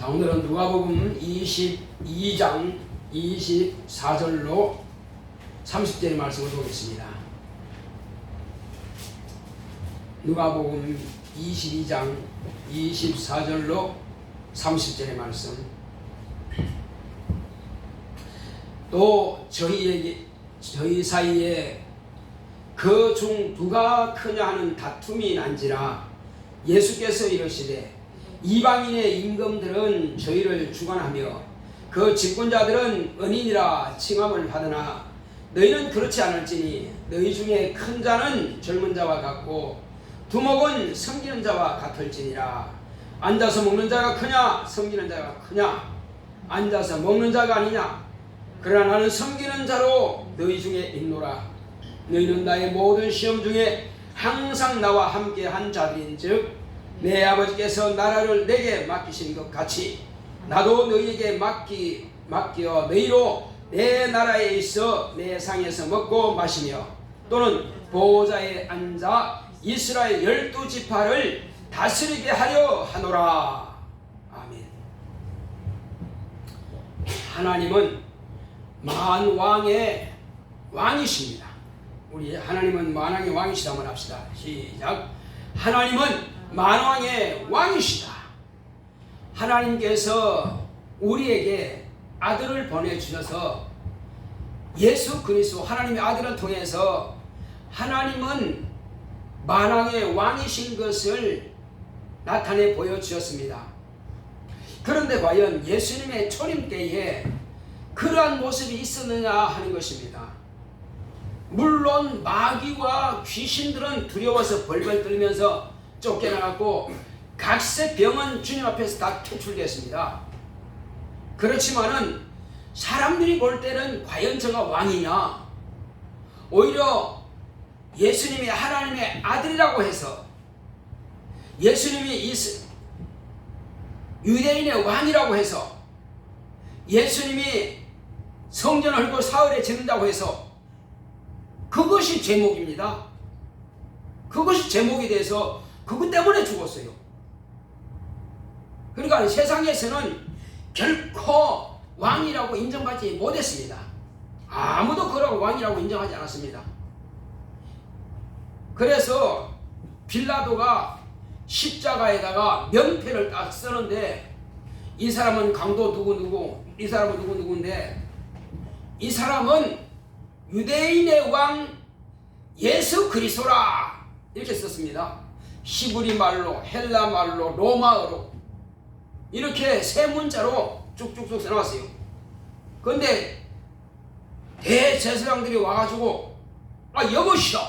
자, 오늘은 누가복음 22장 24절로 30절의 말씀을 보겠습니다. 누가복음 22장 24절로 30절의 말씀. 또 저희 사이에 그 중 누가 크냐 하는 다툼이 난지라 예수께서 이르시되 이방인의 임금들은 저희를 주관하며 그 집권자들은 은인이라 칭함을 받으나 너희는 그렇지 않을지니 너희 중에 큰 자는 젊은 자와 같고 두목은 섬기는 자와 같을지니라. 앉아서 먹는 자가 크냐 섬기는 자가 크냐? 앉아서 먹는 자가 아니냐? 그러나 나는 섬기는 자로 너희 중에 있노라. 너희는 나의 모든 시험 중에 항상 나와 함께 한 자들인즉 내 아버지께서 나라를 내게 맡기신 것 같이 나도 너희에게 맡겨 너희로 내 나라에 있어 내 상에서 먹고 마시며 또는 보호자에 앉아 이스라엘 12지파를 다스리게 하려 하노라. 아멘. 하나님은 만왕의 왕이십니다. 우리 하나님은 만왕의 왕이시다 한번 합시다. 시작. 하나님은 만왕의 왕이시다. 하나님께서 우리에게 아들을 보내주셔서 예수 그리스도 하나님의 아들을 통해서 하나님은 만왕의 왕이신 것을 나타내 보여주셨습니다. 그런데 과연 예수님의 초림 때에 그러한 모습이 있었느냐 하는 것입니다. 물론 마귀와 귀신들은 두려워서 벌벌 떨면서 쫓겨나갔고 각세 병은 주님 앞에서 다 퇴출됐습니다. 그렇지만은 사람들이 볼 때는 과연 저가 왕이냐? 오히려 예수님이 하나님의 아들이라고 해서 예수님이 유대인의 왕이라고 해서 예수님이 성전을 헐고 사흘에 짓는다고 해서 그것이 제목입니다. 그것이 제목이 돼서 그것 때문에 죽었어요. 그러니까 세상에서는 결코 왕이라고 인정받지 못했습니다. 아무도 그라고 왕이라고 인정하지 않았습니다. 그래서 빌라도가 십자가에다가 명패를 딱 쓰는데 이 사람은 강도 누구누구, 이 사람은 누구누구인데 이 사람은 유대인의 왕 예수 그리스도라 이렇게 썼습니다. 히브리 말로, 헬라 말로, 로마어로 이렇게 세 문자로 쭉쭉쭉 써놨어요. 그런데 대제사장들이 와가지고 여보시오,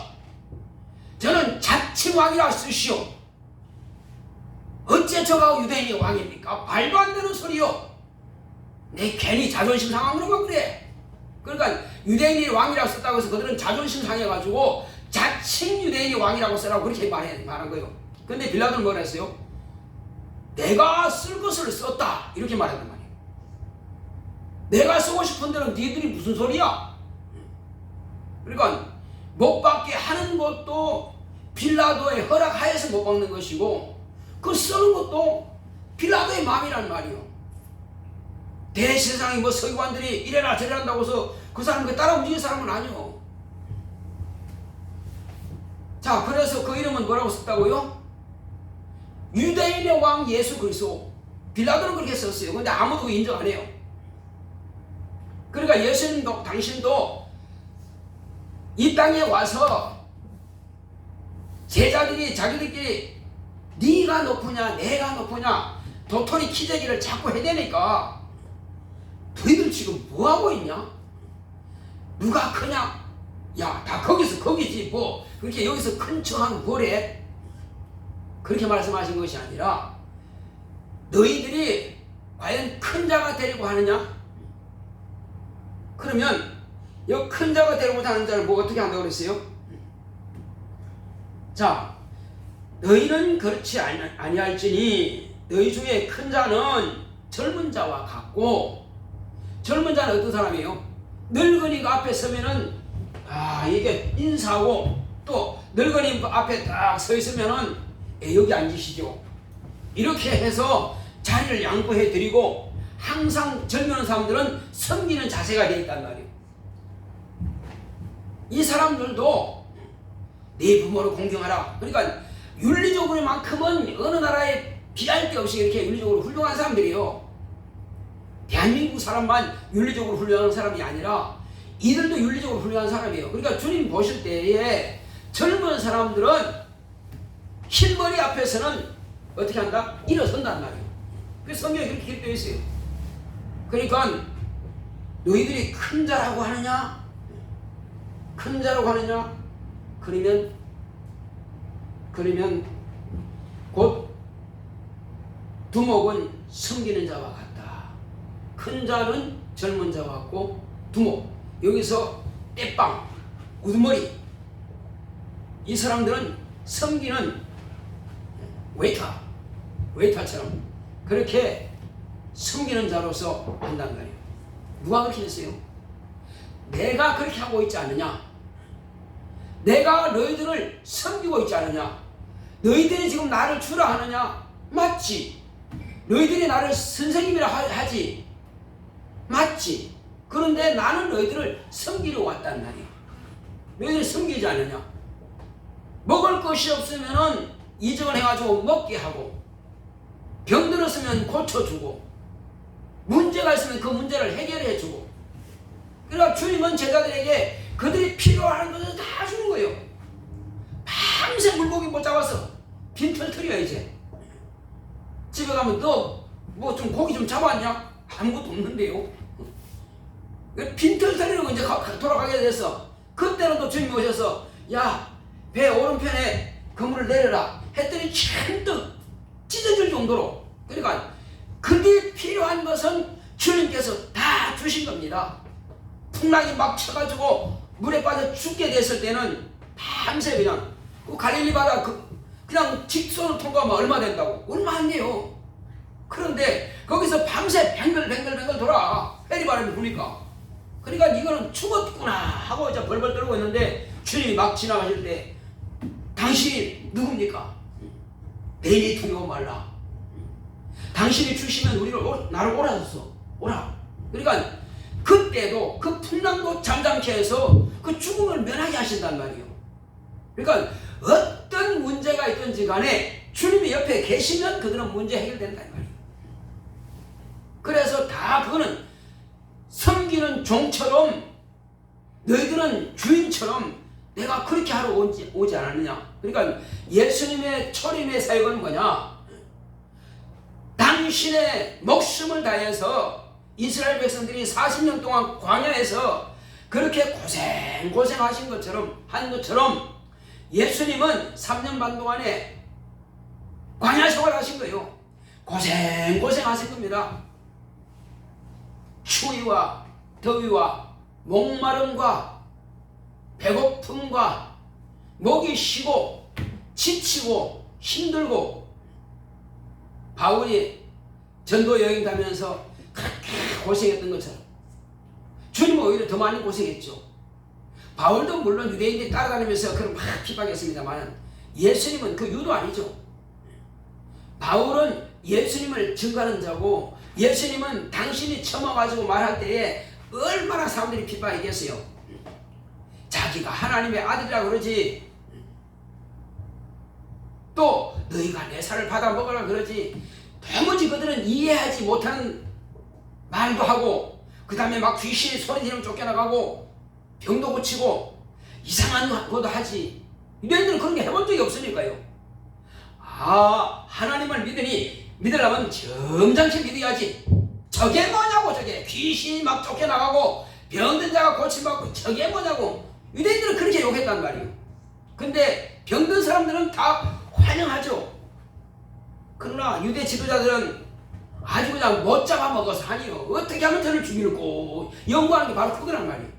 저는 자칭왕이라 쓰시오. 어째 저가 유대인의 왕입니까? 말도 안 되는 소리요. 내 괜히 자존심 상한 그런가 그래. 그러니까 유대인이 왕이라고 썼다고 해서 그들은 자존심 상해가지고 자칭 유대인이 왕이라고 쓰라고 그렇게 말한 거예요. 근데 빌라도는 뭐라 했어요? 내가 쓸 것을 썼다 이렇게 말했단 말이에요. 내가 쓰고 싶은 대로 니들이 무슨 소리야? 그러니까 못 박게 하는 것도 빌라도의 허락하에서 못 박는 것이고 그 쓰는 것도 빌라도의 마음이란 말이에요. 대제사장이 뭐 서기관들이 이래라 저래라 한다고 해서 그 사람 그 따라 움직이는 사람은 아니요. 자, 그래서 그 이름은 뭐라고 썼다고요? 유대인의 왕 예수 그리스도. 빌라도는 그렇게 썼어요. 근데 아무도 인정 안 해요. 그러니까 예수님도 당신도 이 땅에 와서 제자들이 자기들끼리 네가 높으냐 내가 높으냐 도토리 키재기를 자꾸 해대니까 너희들 지금 뭐하고 있냐? 누가 크냐? 야, 다 거기서 거기지 뭐 그렇게 여기서 큰 척하면 뭐래? 그렇게 말씀하신 것이 아니라 너희들이 과연 큰 자가 되려고 하느냐? 그러면 이 큰 자가 되려고 하는 자를 뭐 어떻게 한다고 그랬어요? 자, 너희는 그렇지 아니할지니 너희 중에 큰 자는 젊은 자와 같고 젊은 자는 어떤 사람이에요? 늙은이가 앞에 서면은 이게 인사하고 또 늙은이 앞에 딱 서 있으면은 여기 앉으시죠 이렇게 해서 자리 자리를 양보해 드리고 항상 젊은 사람들은 섬기는 자세가 되어 있단 말이에요. 이 사람들도 네 부모를 공경하라. 그러니까 윤리적으로만큼은 어느 나라에 비할 게 없이 이렇게 윤리적으로 훌륭한 사람들이에요. 대한민국 사람만 윤리적으로 훌륭한 사람이 아니라 이들도 윤리적으로 훌륭한 사람이에요. 그러니까 주님 보실 때에 젊은 사람들은 흰머리 앞에서는 어떻게 한다? 일어선단 말이에요. 그래서 성경에 그렇게 기록되어 있어요. 그러니까 너희들이 큰 자라고 하느냐? 큰 자라고 하느냐? 그러면 곧 두목은 섬기는 자와 같다. 큰 자는 젊은 자와 같고 두목, 여기서 떼빵, 우두머리, 이 사람들은 섬기는 웨이터처럼 그렇게 섬기는 자로서 한다는 거예요. 누가 그렇게 했어요? 내가 그렇게 하고 있지 않느냐? 내가 너희들을 섬기고 있지 않느냐? 너희들이 지금 나를 주라 하느냐? 맞지. 너희들이 나를 선생님이라 하지. 맞지. 그런데 나는 너희들을 섬기러 왔단 말이야. 너희들을 섬기지 않느냐? 먹을 것이 없으면은 이적을 해가지고 먹게 하고, 병 들었으면 고쳐주고, 문제가 있으면 그 문제를 해결해주고. 그러니까 주님은 제자들에게 그들이 필요한 것을 다 주는 거예요. 밤새 물고기 못 잡아서 빈털터리야. 이제 집에 가면 너 뭐 좀 고기 좀 잡았냐? 아무것도 없는데요. 빈털터리로 이제 돌아가게 됐어. 그때는 또 주님이 오셔서 야, 배 오른편에 그물을 내려라 했더니 잔뜩 찢어질 정도로. 그러니까 그게 필요한 것은 주님께서 다 주신 겁니다. 풍랑이 막 쳐가지고 물에 빠져 죽게 됐을 때는 밤새 그냥 그 갈릴리 바다 그냥 직선을 통과하면 얼마 된다고? 얼마 안 돼요. 그런데 거기서 밤새 뱅글뱅글 돌아. 해리바람이 부니까. 그러니까 이거는 죽었구나 하고 이제 벌벌 떨고 있는데 주님이 막 지나가실 때 당신이 누굽니까? 내일이 두려워 말라. 당신이 주시면 나를 오라줬어. 오라. 그러니까 그때도 그 풍랑도 잠잠케 해서 그 죽음을 면하게 하신단 말이에요. 그러니까 어떤 문제가 있든지 간에 주님이 옆에 계시면 그들은 문제 해결된단 말이에요. 그래서 다 그거는 섬기는 종처럼 너희들은 주인처럼 내가 그렇게 하러 오지 않았느냐. 그러니까 예수님의 초림의 사역은 뭐냐? 당신의 목숨을 다해서 이스라엘 백성들이 40년 동안 광야에서 그렇게 고생하신 것처럼 한 것처럼 예수님은 3년 반 동안에 광야 생활 하신 거예요. 고생하신 겁니다. 추위와 더위와 목마름과 배고픔과 목이 쉬고 지치고 힘들고 바울이 전도 여행 다니면서 그렇게 고생했던 것처럼 주님은 오히려 더 많이 고생했죠. 바울도 물론 유대인들이 따라다니면서 그런 막 핍박했습니다만 예수님은 그 유도 아니죠. 바울은 예수님을 증거하는 자고 예수님은 당신이 처먹어가지고 말할 때에 얼마나 사람들이 핍박했겠어요. 자기가 하나님의 아들이라고 그러지, 또 너희가 내 살을 받아 먹으라 그러지, 도무지 그들은 이해하지 못하는 말도 하고 그 다음에 막 귀신이 소리 지르면 쫓겨나가고 병도 고치고 이상한 것도 하지. 너희들은 그런 게 해본 적이 없으니까요. 하나님을 믿으려면 점잖게 믿어야지. 저게 뭐냐고. 저게 귀신이 막 쫓겨나가고 병든 자가 고침받고 저게 뭐냐고. 유대인들은 그렇게 욕했단 말이에요. 근데 병든 사람들은 다 환영하죠. 그러나 유대 지도자들은 아주 그냥 못 잡아먹어서 하니요. 어떻게 하면 저를 죽일고 연구하는 게 바로 그거란 말이에요.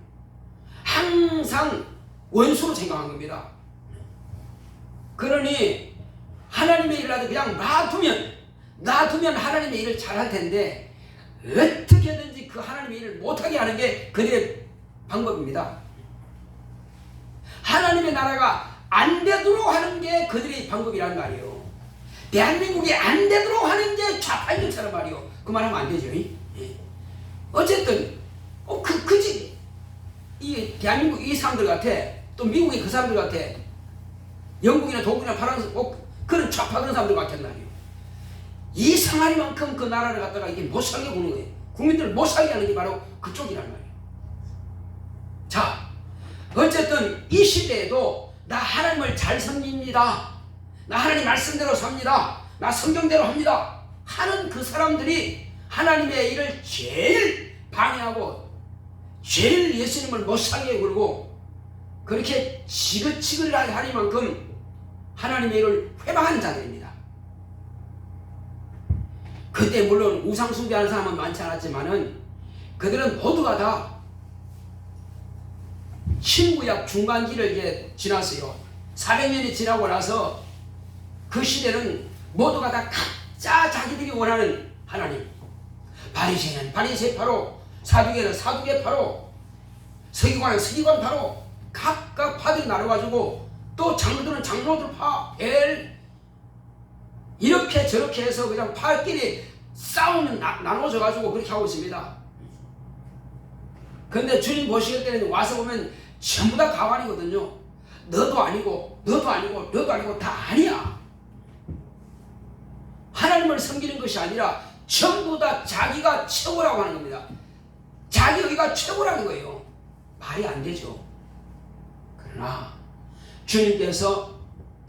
항상 원수로 생각한 겁니다. 그러니 하나님의 일을 하도 그냥 놔두면 하나님의 일을 잘할 텐데 어떻게든지 그 하나님의 일을 못하게 하는 게 그들의 방법입니다. 하나님의 나라가 안 되도록 하는 게 그들의 방법이란 말이에요. 대한민국이 안 되도록 하는 게 좌파인들처럼 말이요. 그 말하면 안 되죠. 예. 어쨌든 그지 이 대한민국 이 사람들 같아. 또 미국의 그 사람들 같아. 영국이나 독일이나 프랑스 그런 좌파 그런 사람들 같단 말이에요. 이 상하리만큼 그 나라를 갖다가 이게 못 살게 구는 거예요. 국민들을 못 살게 하는 게 바로 그쪽이란 말이에요. 자, 어쨌든 이 시대에도 나 하나님을 잘 섬깁니다. 나 하나님 말씀대로 삽니다. 나 성경대로 합니다. 하는 그 사람들이 하나님의 일을 제일 방해하고 제일 예수님을 못 살게 굴고 그렇게 지긋지긋하게 하리만큼 하나님의 일을 회방하는 자들입니다. 그때 물론 우상 숭배하는 사람은 많지 않았지만은 그들은 모두가 다 신구약 중간기를 이제 지났어요. 400년이 지나고 나서 그 시대는 모두가 다 각자 자기들이 원하는 하나님, 바리새인은 바리새파로, 사두개는 사두개파로, 서기관은 서기관파로 각각 파들이 나눠가지고 또 장로들은 장로들파, 이렇게 저렇게 해서 그냥 파끼리 싸우면 나눠져가지고 그렇게 하고 있습니다. 근데 주님 보실 때는 와서 보면 전부 다 가관이거든요. 너도 아니고 너도 아니고 너도 아니고 다 아니야. 하나님을 섬기는 것이 아니라 전부 다 자기가 최고라고 하는 겁니다. 자기 여기가 최고라는 거예요. 말이 안 되죠. 그러나 주님께서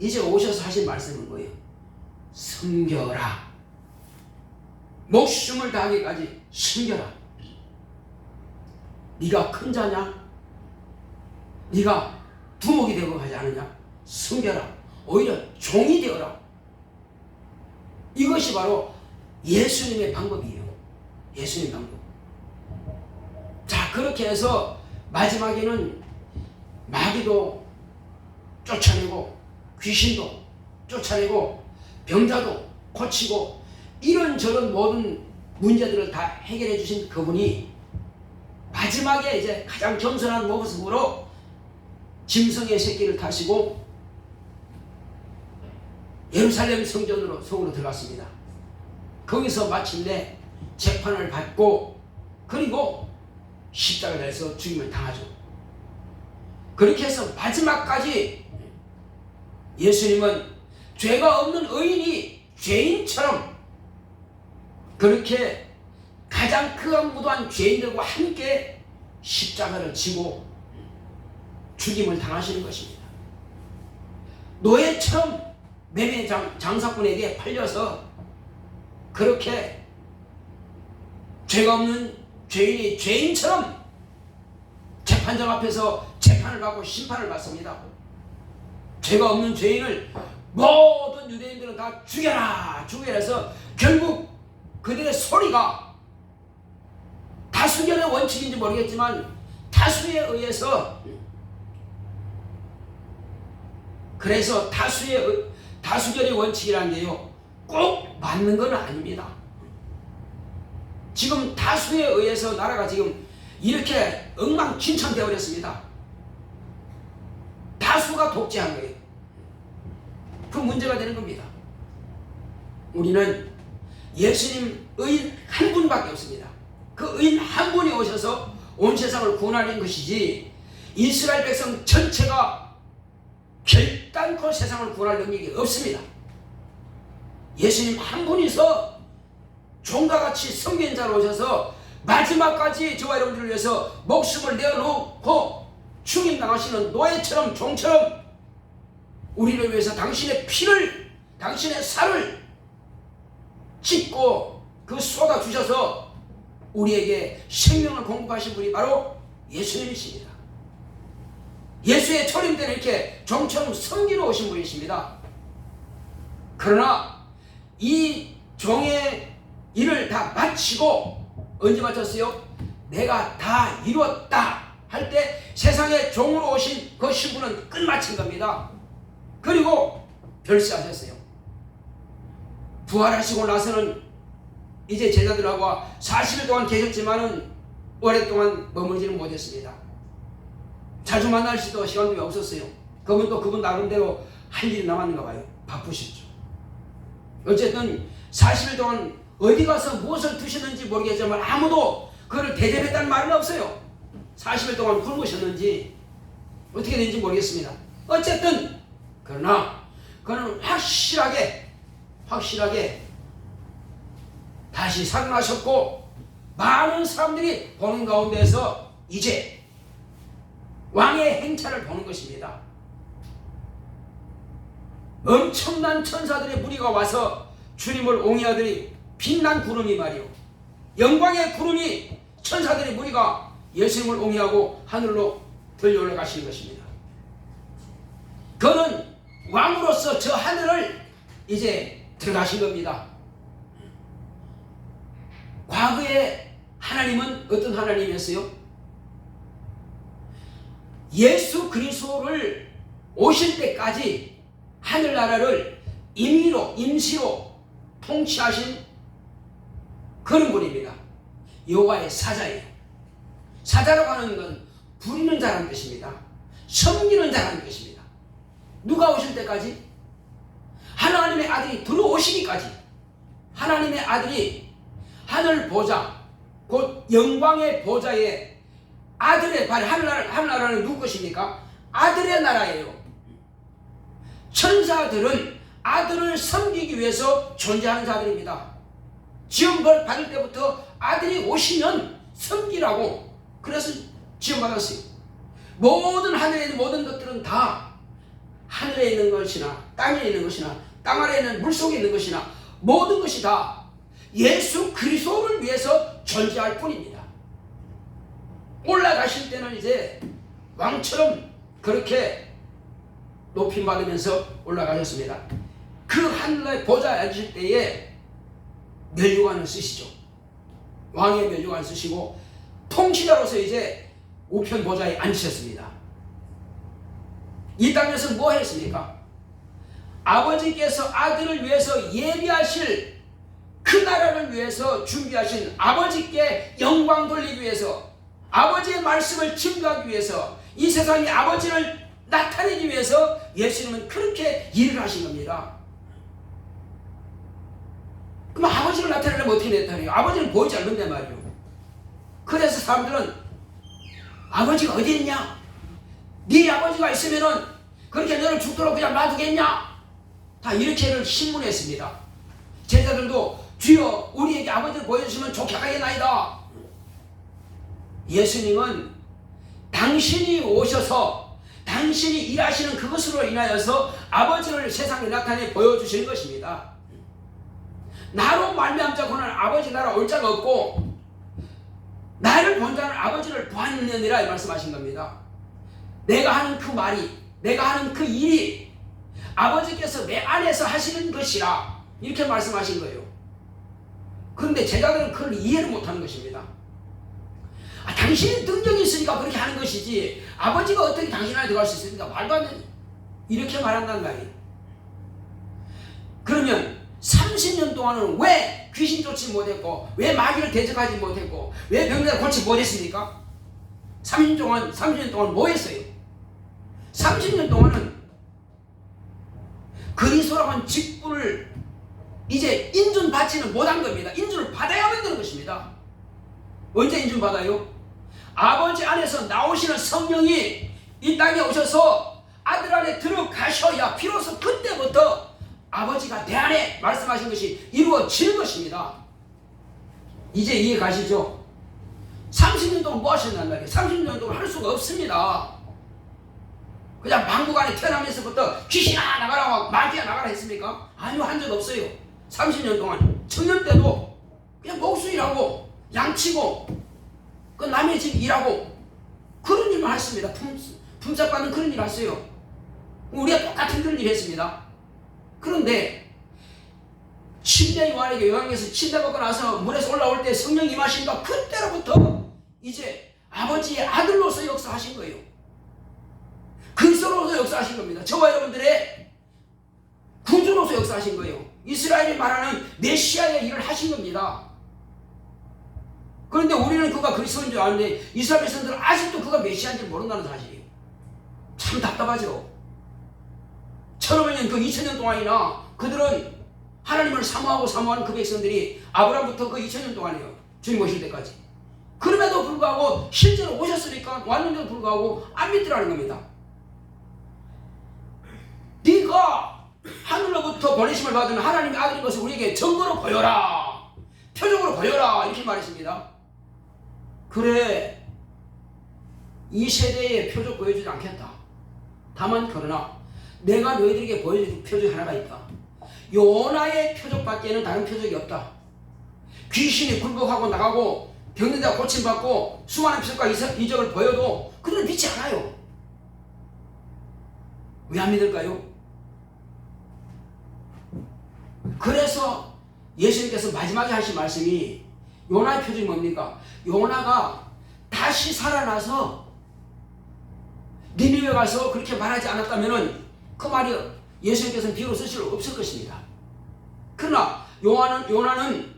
이제 오셔서 하신 말씀은 뭐예요? 섬겨라. 목숨을 다하기까지 섬겨라. 네가 큰 자냐? 네가 두목이 되고 하지 않느냐? 섬겨라. 오히려 종이 되어라. 이것이 바로 예수님의 방법이에요. 예수님 방법. 자, 그렇게 해서 마지막에는 마귀도 쫓아내고 귀신도 쫓아내고 병자도 고치고 이런저런 모든 문제들을 다 해결해 주신 그분이 마지막에 이제 가장 겸손한 모습으로 짐승의 새끼를 타시고 예루살렘 성전으로 속으로 들어갔습니다. 거기서 마침내 재판을 받고 그리고 십자가에서 죽임을 당하죠. 그렇게 해서 마지막까지 예수님은 죄가 없는 의인이 죄인처럼 그렇게 가장 극악무도한 죄인들과 함께 십자가를 지고 죽임을 당하시는 것입니다. 노예처럼 매매 장사꾼에게 팔려서 그렇게 죄가 없는 죄인이 죄인처럼 재판장 앞에서 재판을 받고 심판을 받습니다. 죄가 없는 죄인을 모든 유대인들은 다 죽여라 죽여라 해서 결국 그들의 소리가 다수결의 원칙인지 모르겠지만 다수에 의해서 그래서 다수결의 원칙이라는 게요 꼭 맞는 건 아닙니다. 지금 다수에 의해서 나라가 지금 이렇게 엉망진창 되어버렸습니다. 다수가 독재한 거예요. 그 문제가 되는 겁니다. 우리는 예수님 의인 한 분밖에 없습니다. 그 의인 한 분이 오셔서 온 세상을 구원하는 것이지 이스라엘 백성 전체가 결단코 세상을 구원할 능력이 없습니다. 예수님 한 분이서 종과 같이 성견자로 오셔서 마지막까지 저와 여러분들을 위해서 목숨을 내어놓고 죽임당하시는 노예처럼 종처럼 우리를 위해서 당신의 피를 당신의 살을 찢고 그 쏟아주셔서 우리에게 생명을 공급하신 분이 바로 예수님이십니다. 예수의 초림 때는 이렇게 종처럼 섬기러 오신 분이십니다. 그러나 이 종의 일을 다 마치고 언제 마쳤어요? 내가 다 이루었다 할 때 세상에 종으로 오신 그 신분은 끝마친 겁니다. 그리고 별세하셨어요. 부활하시고 나서는 이제 제자들하고 40일 동안 계셨지만은 오랫동안 머물지는 못했습니다. 자주 만날 수도 시간도 없었어요. 그분 나름대로 할 일이 남았는가 봐요. 바쁘셨죠. 어쨌든 40일 동안 어디 가서 무엇을 드셨는지 모르겠지만 아무도 그를 대접했다는 말은 없어요. 40일 동안 굶으셨는지 어떻게 된지 모르겠습니다. 어쨌든 그러나 그는 확실하게 다시 살아나셨고 많은 사람들이 보는 가운데서 이제 왕의 행차를 보는 것입니다. 엄청난 천사들의 무리가 와서 주님을 옹이하더니 빛난 구름이 말이요, 영광의 구름이, 천사들의 무리가 예수님을 옹이하고 하늘로 들려 올라가시는 것입니다. 그는 왕으로서 저 하늘을 이제 들어가신 겁니다. 과거에 하나님은 어떤 하나님이었어요? 예수 그리스도를 오실 때까지 하늘나라를 임시로 통치하신 그런 분입니다. 여호와의 사자예요. 사자라고 하는 건 부리는 자라는 뜻입니다. 섬기는 자라는 뜻입니다. 누가 오실 때까지? 하나님의 아들이 들어오시기까지. 하나님의 아들이 하늘 보좌, 곧 영광의 보좌에 아들의 발, 하늘나라는 누구 것입니까? 아들의 나라예요. 천사들은 아들을 섬기기 위해서 존재하는 자들입니다. 지음벌 받을 때부터 아들이 오시면 섬기라고, 그래서 지음받았어요. 모든 하늘에 있는 모든 것들은 다 하늘에 있는 것이나 땅에 있는 것이나 땅 아래에 있는 물속에 있는 것이나 모든 것이 다 예수 그리스도를 위해서 존재할 뿐입니다. 올라가실 때는 이제 왕처럼 그렇게 높임받으면서 올라가셨습니다. 그 하늘의 보좌에 앉으실 때에 면류관을 쓰시죠. 왕의 면류관을 쓰시고 통치자로서 이제 우편 보좌에 앉으셨습니다. 이 땅에서 뭐 했습니까? 아버지께서 아들을 위해서 예비하실 그 나라를 위해서 준비하신 아버지께 영광 돌리기 위해서, 아버지의 말씀을 증거하기 위해서, 이 세상에 아버지를 나타내기 위해서 예수님은 그렇게 일을 하신 겁니다. 그럼 아버지를 나타내려면 어떻게 나타내요? 아버지는 보이지 않는단 말이에요. 그래서 사람들은 아버지가 어디 있냐? 네 아버지가 있으면은 그렇게 너를 죽도록 그냥 놔두겠냐? 다 이렇게를 신문했습니다. 제자들도 주여 우리에게 아버지를 보여주시면 좋게 하겠나이다. 예수님은 당신이 오셔서 당신이 일하시는 그것으로 인하여서 아버지를 세상에 나타내 보여주시는 것입니다. 나로 말미암자고는 아버지 나라 올 자가 없고 나를 본 자는 아버지를 보았느니라 이 말씀하신 겁니다. 내가 하는 그 말이, 내가 하는 그 일이 아버지께서 내 안에서 하시는 것이라 이렇게 말씀하신 거예요. 그런데 제자들은 그걸 이해를 못하는 것입니다. 당신이 능력이 있으니까 그렇게 하는 것이지 아버지가 어떻게 당신 안에 들어갈 수 있습니까? 말도 안 되는, 이렇게 말한단 말이에요. 그러면 30년 동안은 왜 귀신 쫓지 못했고, 왜 마귀를 대적하지 못했고, 왜 병자를 고치지 못했습니까? 30년 동안 뭐 했어요? 30년 동안은 그리스도라고 하는 직분을 이제 인준받지는 못한 겁니다. 인준을 받아야만 되는 것입니다. 언제 인준받아요? 아버지 안에서 나오시는 성령이 이 땅에 오셔서 아들 안에 들어가셔야 비로소 그때부터 아버지가 내 안에 말씀하신 것이 이루어지는 것입니다. 이제 이해 가시죠? 30년 동안 뭐 하셨단 말이에요? 30년 동안 할 수가 없습니다. 그냥 방국 안에 태어나면서부터 귀신아 나가라, 마귀야 나가라 했습니까? 아니요, 한 적 없어요. 30년 동안 청년 때도 그냥 목수 일하고 양치고 그 남의 집 일하고 그런 일만 했습니다. 품삯받는 그런 일 했어요. 우리가 똑같은 그런 일 했습니다. 그런데 침례 요한에게 요한에서 침례 받고 나서 물에서 올라올 때 성령 임하신가, 그때로부터 이제 아버지의 아들로서 역사하신 거예요. 그리스도로서 역사하신 겁니다. 저와 여러분들의 구주로서 역사하신 거예요. 이스라엘이 말하는 메시아의 일을 하신 겁니다. 그런데 우리는 그가 그리스도인 줄 아는데 이스라엘 백성들은 아직도 그가 메시아인지 모른다는 사실이에요. 참 답답하죠. 1500년 그 2000년 동안이나 그들은 하나님을 사모하는 그 백성들이 아브라함부터 그 2000년 동안이에요. 주님 오실 때까지. 그럼에도 불구하고 실제로 오셨으니까 왔는데도 불구하고 안 믿더라는 겁니다. 네가 하늘로부터 보내심을 받은 하나님의 아들인 것을 우리에게 증거로 보여라. 표적으로 보여라. 이렇게 말했습니다. 그래, 이 세대에 표적 보여주지 않겠다. 다만 그러나 내가 너희들에게 보여줄 표적 하나가 있다. 요나의 표적밖에는 다른 표적이 없다. 귀신이 굴복하고 나가고 병든 자가 고침받고 수많은 표적과 이적을 보여도 그들은 믿지 않아요. 왜 안 믿을까요? 그래서 예수님께서 마지막에 하신 말씀이 요나의 표적이 뭡니까? 요나가 다시 살아나서 니느웨 가서 그렇게 말하지 않았다면 그 말이 예수님께서는 비유로 쓰실 수 없을 것입니다. 그러나 요나는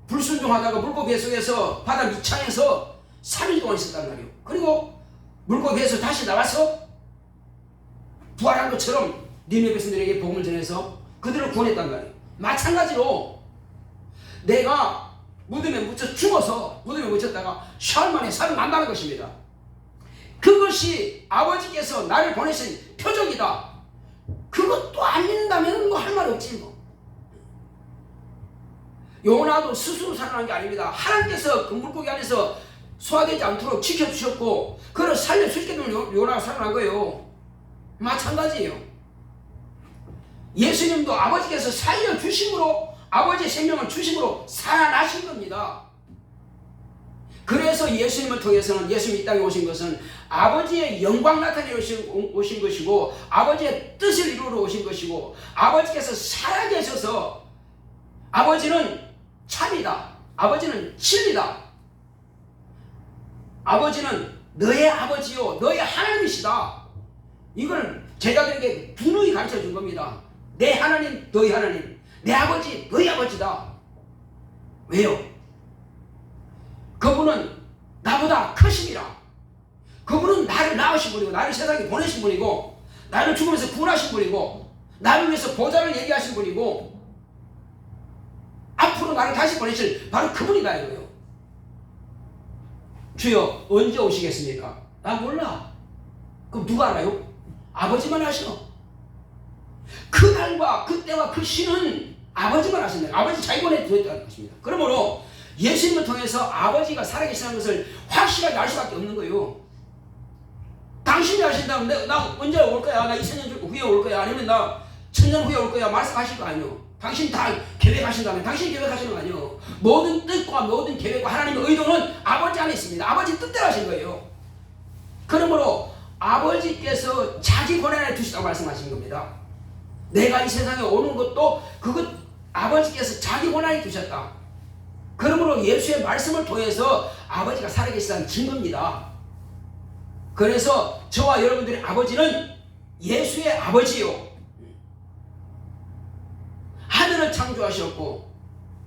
불순종하다가 물고기 배 속에서 바다 밑창에서 3일 동안 있었단 말이에요. 그리고 물고기 배에서 다시 나와서 부활한 것처럼 니느웨 백성들에게 복음을 전해서 그들을 구원했단 말이에요. 마찬가지로 내가 무덤에 묻혀 죽어서 무덤에 묻혔다가 사흘 만에 살아난다는 것입니다. 그것이 아버지께서 나를 보내신 표적이다. 그것도 안 믿는다면 뭐 할 말 없지 뭐. 요나도 스스로 살아난 게 아닙니다. 하나님께서 그 물고기 안에서 소화되지 않도록 지켜주셨고 그걸 살려주셨기 때문에 요나가 살아난 거예요. 마찬가지예요. 예수님도 아버지께서 살려주심으로 아버지의 생명을 주심으로 살아나신 겁니다. 그래서 예수님을 통해서는 예수님 이 땅에 오신 것은 아버지의 영광 나타내러 오신 것이고 아버지의 뜻을 이루러 오신 것이고 아버지께서 살아계셔서 아버지는 참이다. 아버지는 진리다. 아버지는 너의 아버지요 너의 하나님이시다. 이걸 제자들에게 분명히 가르쳐 준 겁니다. 내 하나님 너희 하나님, 내 아버지 너희 아버지다. 왜요? 그분은 나보다 크심이라. 그분은 나를 낳으신 분이고 나를 세상에 보내신 분이고 나를 죽음에서 구원하신 분이고 나를 위해서 보좌를 얘기하신 분이고 앞으로 나를 다시 보내실 바로 그분이다 이거예요. 주여 언제 오시겠습니까? 나 몰라. 그럼 누가 알아요? 아버지만 아셔. 그날과 그때와 그 시는 아버지만 아신다. 아버지 자기 권에 들어있다는 것입니다. 그러므로 예수님을 통해서 아버지가 살아계시는 것을 확실하게 알 수밖에 없는 거예요. 당신이 아신다면 나 언제 올 거야? 나 2000년 후에 올 거야? 아니면 나 1000년 후에 올 거야? 말씀하실 거 아니에요. 당신 다 계획하신다면 당신이 계획하시는 거 아니에요. 모든 뜻과 모든 계획과 하나님의 의도는 아버지 안에 있습니다. 아버지 뜻대로 하신 거예요. 그러므로 아버지께서 자기 권한에 두시다고 말씀하신 겁니다. 내가 이 세상에 오는 것도 그것 아버지께서 자기 권한에 두셨다. 그러므로 예수의 말씀을 통해서 아버지가 살아계시다는 증거입니다. 그래서 저와 여러분들의 아버지는 예수의 아버지요. 하늘을 창조하셨고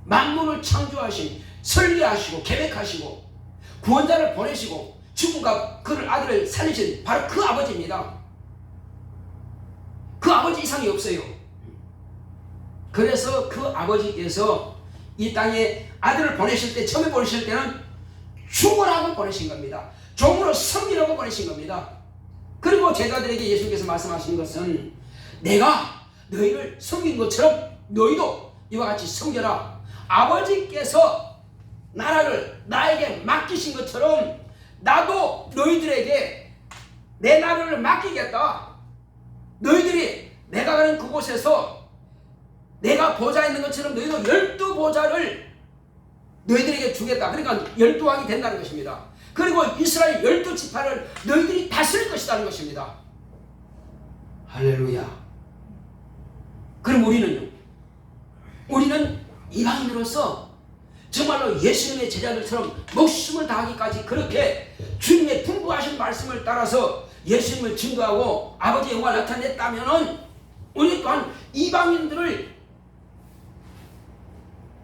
만물을 창조하신 설계하시고 계획하시고 구원자를 보내시고 죽음과 그를 아들을 살리신 바로 그 아버지입니다. 그 아버지 이상이 없어요. 그래서 그 아버지께서 이 땅에 아들을 보내실 때 처음에 보내실 때는 죽으라고 보내신 겁니다. 종으로 섬기라고 보내신 겁니다. 그리고 제자들에게 예수님께서 말씀하시는 것은 내가 너희를 섬긴 것처럼 너희도 이와 같이 섬겨라. 아버지께서 나라를 나에게 맡기신 것처럼 나도 너희들에게 내 나라를 맡기겠다. 너희들이 내가 가는 그곳에서 내가 보좌에 있는 것처럼 너희도 12보좌를 너희들에게 주겠다. 그러니까 12왕이 된다는 것입니다. 그리고 이스라엘 12지파를 너희들이 다스릴 것이라는 것입니다. 할렐루야. 그럼 우리는요? 우리는 이방인으로서 정말로 예수님의 제자들처럼 목숨을 다하기까지 그렇게 주님의 분부하신 말씀을 따라서 예수님을 증거하고 아버지의 영광을 나타냈다면 우리 또한 이방인들을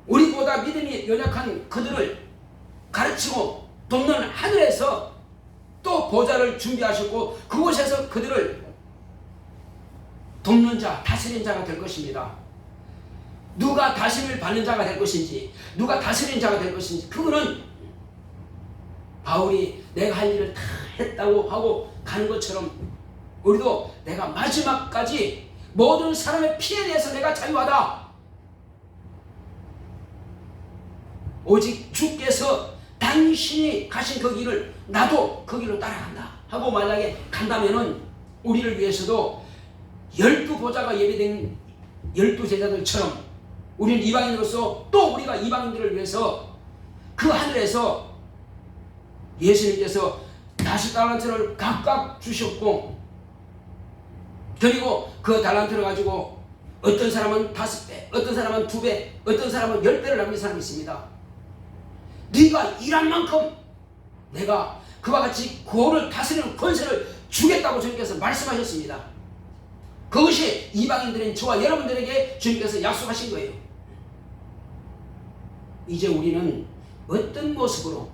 우리보다 믿음이 연약한 그들을 가르치고 돕는 하늘에서 또 보좌를 준비하셨고 그곳에서 그들을 돕는 자, 다스리는 자가 될 것입니다. 누가 다스림을 받는 자가 될 것인지, 누가 다스리는 자가 될 것인지, 그거는 바울이 내가 할 일을 다 했다고 하고 가는 것처럼 우리도 내가 마지막까지 모든 사람의 피에 대해서 내가 자유하다. 오직 주께서 당신이 가신 그 길을 나도 그 길로 따라간다 하고 만약에 간다면은 우리를 위해서도 12보좌가 예배된 12제자들처럼 우리는 이방인으로서 또 우리가 이방인들을 위해서 그 하늘에서 예수님께서 5달란트를 각각 주셨고, 그리고 그 달란트를 가지고 어떤 사람은 5배, 어떤 사람은 2배, 어떤 사람은 10배를 남긴 사람이 있습니다. 네가 일한 만큼 내가 그와 같이 구원을 다스리는 권세를 주겠다고 주님께서 말씀하셨습니다. 그것이 이방인들인 저와 여러분들에게 주님께서 약속하신 거예요. 이제 우리는 어떤 모습으로,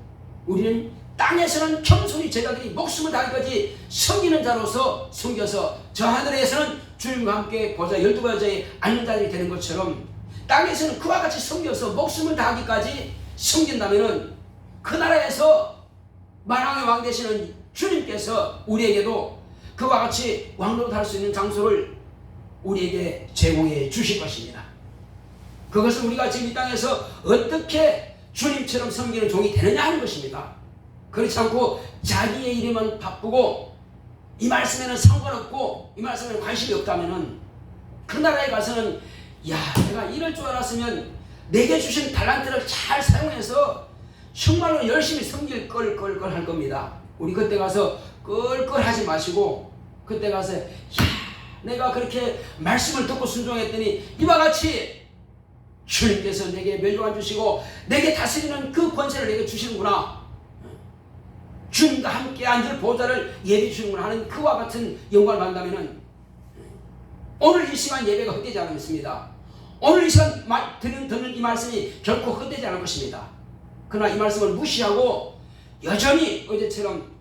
우리는 땅에서는 겸손히 제자들이 목숨을 다하기까지 섬기는 자로서 섬겨서 저 하늘에서는 주님과 함께 보좌 12보좌에 앉는 자들이 되는 것처럼 땅에서는 그와 같이 섬겨서 목숨을 다하기까지 섬긴다면은 그 나라에서 만왕의 왕 되시는 주님께서 우리에게도 그와 같이 왕노릇할 수 있는 장소를 우리에게 제공해 주실 것입니다. 그것은 우리가 지금 이 땅에서 어떻게 주님처럼 섬기는 종이 되느냐 하는 것입니다. 그렇지 않고 자기의 일에만 바쁘고 이 말씀에는 상관없고 이 말씀에는 관심이 없다면은 그 나라에 가서는 야, 내가 이럴 줄 알았으면 내게 주신 달란트를 잘 사용해서 정말로 열심히 섬길 걸 할 겁니다. 우리 그때 가서 껄껄 하지 마시고 그때 가서 야, 내가 그렇게 말씀을 듣고 순종했더니 이와 같이 주님께서 내게 멸류관 주시고 내게 다스리는 그 권세를 내게 주시는구나, 주님과 함께 앉을 보좌를 예비해 주시는구나 하는 그와 같은 영광을 받는다면 오늘 이 시간 예배가 헛되지 않습니다. 오늘 이 시간 듣는 이 말씀이 결코 헛되지 않을 것입니다. 그러나 이 말씀을 무시하고 여전히 어제처럼,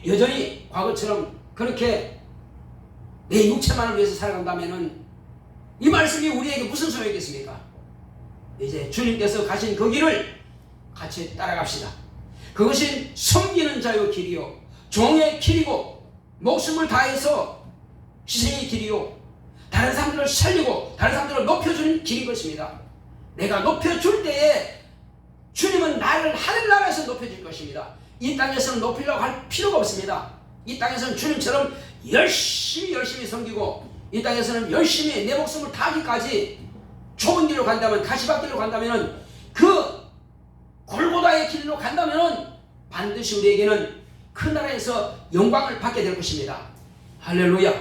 여전히 과거처럼 그렇게 내 육체만을 위해서 살아간다면 이 말씀이 우리에게 무슨 소용이겠습니까? 이제 주님께서 가신 그 길을 같이 따라갑시다. 그것이 섬기는 자의 길이요, 종의 길이고, 목숨을 다해서 희생의 길이요, 다른 사람들을 살리고 다른 사람들을 높여주는 길인 것입니다. 내가 높여줄 때에 주님은 나를 하늘나라에서 높여줄 것입니다. 이 땅에서는 높이려고 할 필요가 없습니다. 이 땅에서는 주님처럼 열심히 섬기고 이 땅에서는 열심히 내 목숨을 다하기까지 좁은 길로 간다면, 가시밭길로 간다면, 그 골고다의 길로 간다면 반드시 우리에게는 그 나라에서 영광을 받게 될 것입니다. 할렐루야.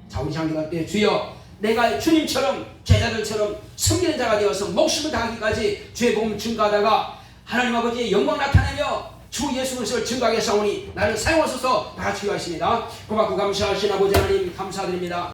자, 우리 장기갈 때 주여 내가 주님처럼 제자들처럼 섬기는 자가 되어서 목숨을 다하기까지 주의 복음을 증거하다가 하나님 아버지의 영광 나타내며 주 예수 그리스도를 증거하게 사오니 나를 사용하소서. 다 같이 기도하겠습니다. 고맙고 감사하신 아버지 하나님 감사드립니다.